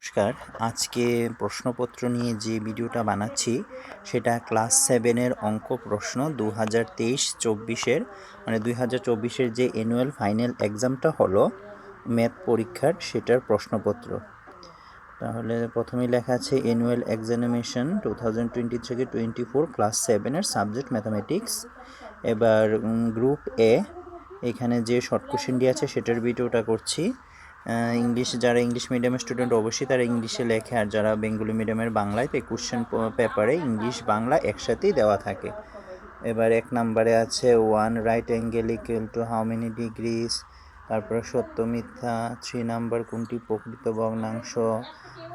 নমস্কার। আজকে প্রশ্নপত্র নিয়ে যে ভিডিওটা বানাচ্ছি সেটা ক্লাস 7-এর অঙ্ক প্রশ্ন 2023-24-এর মানে 2024-এর যে অ্যানুয়াল ফাইনাল এক্সামটা হলো ম্যাথ পরীক্ষার সেটার প্রশ্নপত্র। তাহলে প্রথমেই লেখা আছে অ্যানুয়াল এক্সামিনেশন 2023-24 ক্লাস 7-এর সাবজেক্ট ম্যাথামেটিক্স। এবার গ্রুপ এ এখানে যে শর্ট কোশ্চেনটি আছে সেটার ভিডিওটা করছি। যারা ইংলিশ মিডিয়ামের স্টুডেন্ট অবশ্যই তারা ইংলিশে লেখে, আর যারা বেঙ্গলি মিডিয়ামের বাংলায় তো কোশ্চেন পেপারে ইংলিশ বাংলা একসাথেই দেওয়া থাকে। এবার 1 নম্বরে আছে 1 right angle equal to how many degrees, তারপরে সত্য মিথ্যা, 3 নাম্বার কোনটি প্রকৃত ভগ্নাংশ,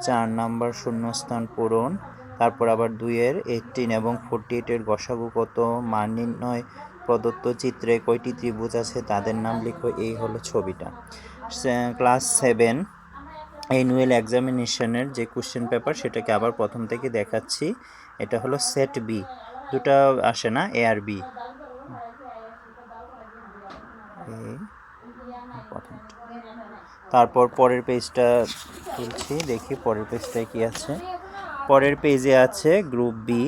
4 নাম্বার শূন্যস্থান পূরণ, তারপর আবার 2-এর 18 এবং 48-এর গসাগু কত, মান নির্ণয়, প্রদত্ত চিত্রে কয়টি ত্রিভুজ আছে তাদের নাম লিখো। এই হলো ছবিটা। ক্লাস 7 অ্যানুয়াল এক্সামিনেশনের যে কোশ্চেন পেপার সেটাকে আবার প্রথম থেকে দেখাচ্ছি। এটা হলো সেট বি, দুটা আসে না, এ আর বি। তারপর পরের পেজটা তুলছি, দেখি পরের পেজটায় কি আছে। পরের পেজে আছে গ্রুপ বি,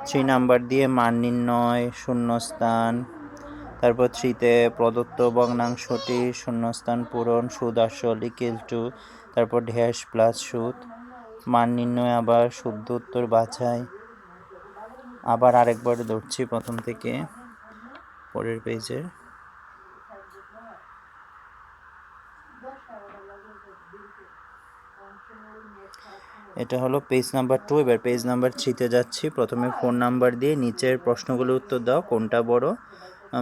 3 নাম্বার দিয়ে মান নির্ণয়, শূন্যস্থান, তারপর 3-তে প্রদত্ত ভগ্নাংশটি শূন্যস্থান পূরণ, সুদ আসল ইকুয়াল টু, তারপর ড্যাশ প্লাস সুদ, মান নির্ণয়, আবার শুদ্ধ উত্তর বাছাই। আবার আরেকবার ধরছি প্রথম থেকে পরের পেজে। এটা হলো পেজ নাম্বার 2। এবার পেজ নাম্বার 3-তে যাচ্ছি। প্রথমে 4 নাম্বার দিয়ে নিচের প্রশ্নগুলোর উত্তর দাও, কোনটা বড়,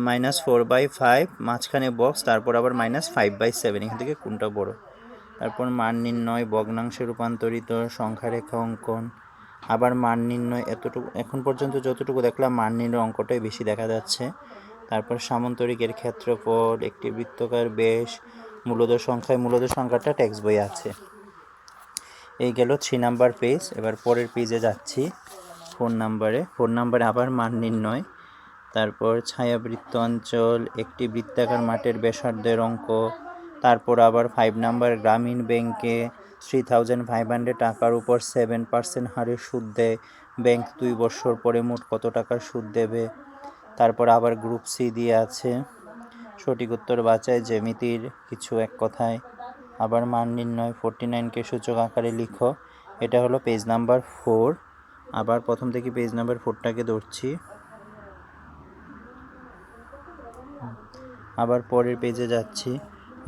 -4/5 মাঝখানে বক্স, তারপর আবার -5/7, এখান থেকে কোনটা বড়। তারপর মান নির্ণয়, ভগ্নাংশে রূপান্তরিত, সংখ্যা রেখা অঙ্কন, আবার মান নির্ণয়। এতটুকু এখন পর্যন্ত যতটুকু দেখলাম মান নির্ণয় অঙ্কটাই বেশি দেখা যাচ্ছে। তারপর সামান্তরিকের ক্ষেত্রফল, একটি বৃত্তাকার ব্যাস, মূলদ সংখ্যাটা টেক্সট বই আছে। এই গেল 3 নাম্বার পেজ। এবার পরের পেজে যাচ্ছি 4 নাম্বারে আবার মান নির্ণয়, তারপর ছায়াবৃত্ত অঞ্চল, একটি বৃত্তাকার মাঠের ব্যাসার্ধের অঙ্ক, তারপর আবার 5 নাম্বার গ্রামীণ ব্যাংকে 3500 টাকার উপর 7% হারে সুদ দেয়, ব্যাংক 2 বছর পরে মোট কত টাকার সুদ দেবে। তারপর আবার গ্রুপ সি দিয়ে আছে সঠিক উত্তর বাছাই, জ্যামিতির কিছু এক কথায়, আবার মান নির্ণয়, 49কে সূচক আকারে লিখো। এটা হলো পেজ নাম্বার 4। আবার প্রথম থেকে পেজ নাম্বার 4টাকে ধরছি। আবার পরের পেজে যাচ্ছি।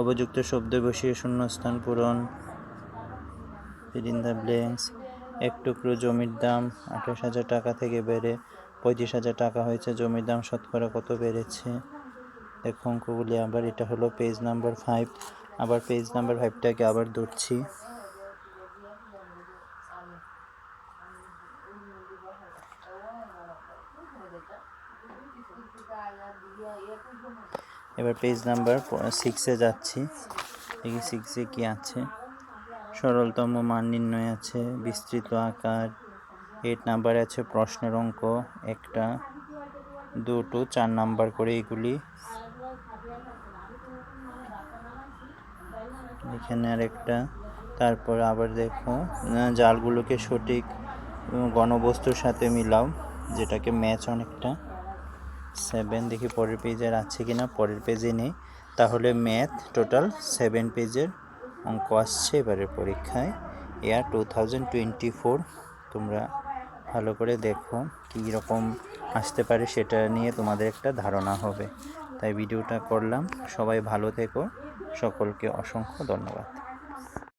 উপযুক্ত শব্দ বসিয়ে শূন্যস্থান পূরণ, fill in the blanks। এক টুকরো জমির দাম 28,000 টাকা থেকে বেড়ে 35,000 টাকা হয়েছে, জমির দাম শতকরা কত বেড়েছে, দেখো অঙ্কগুলি। আবার এটা হলো পেজ নাম্বার 5। আবার পেজ নাম্বার 5টাকে আবার ধরছি। এবার পেজ নাম্বার 6-এ যাচ্ছি, দেখি 6-এ কি আছে। সরলতম মান নির্ণয় আছে, বিস্তৃত আকার। 8 নাম্বারে আছে প্রশ্নের অঙ্ক, একটা, 2 4 নাম্বার করে এগুলি। এখানে আরেকটা। তারপর আবার দেখো জালগুলোকে সঠিক গণবস্তুর সাথে মিলাও, যেটাকে ম্যাচ অনেকটা। 7, দেখি পরের পেজের আছে কিনা। পরের পেজে নেই, তাহলে ম্যাথ টোটাল 7 পেজের অঙ্ক আসছে এবারের পরীক্ষায় ইয়ার 2024। তোমরা ভালো করে দেখো কী রকম আসতে পারে, সেটা নিয়ে তোমাদের একটা ধারণা হবে। তাই ভিডিওটা করলাম। সবাই ভালো থেকো, সকলকে অসংখ্য ধন্যবাদ।